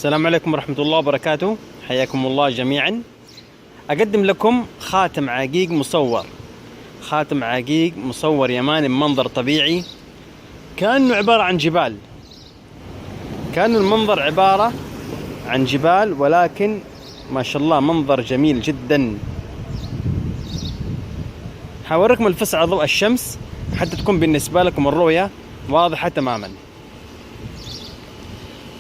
السلام عليكم ورحمة الله وبركاته. حياكم الله جميعا. أقدم لكم خاتم عقيق مصور، خاتم عقيق مصور يماني بمنظر طبيعي، كأنه عبارة عن جبال، كأنه المنظر عبارة عن جبال، ولكن ما شاء الله منظر جميل جدا. حوريكم الفصل على ضوء الشمس حتى تكون بالنسبة لكم الرؤية واضحة تماما.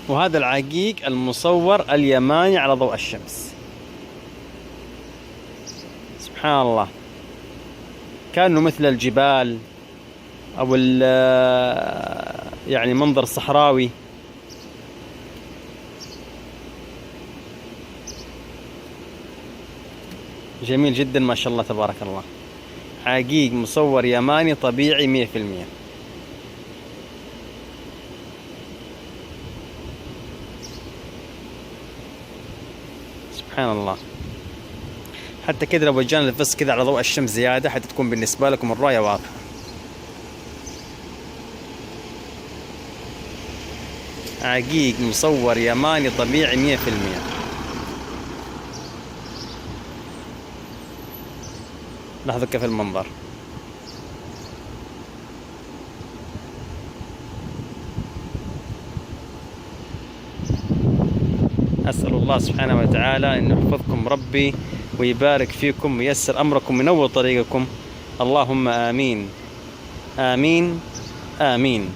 وهذا العقيق المصور اليماني على ضوء الشمس، سبحان الله، كأنه مثل الجبال أو يعني منظر صحراوي. جميل جدا ما شاء الله تبارك الله. عقيق مصور يماني طبيعي 100%. سبحان الله. حتى كده لو وجهنا الفص كده على ضوء الشمس زيادة حتى تكون بالنسبة لكم الرؤية واضحة. عقيق مصور يماني طبيعي 100%. لاحظوا كيف المنظر. أسأل الله سبحانه وتعالى أن يحفظكم ربي ويبارك فيكم وييسر أمركم وينور طريقكم. اللهم آمين آمين آمين.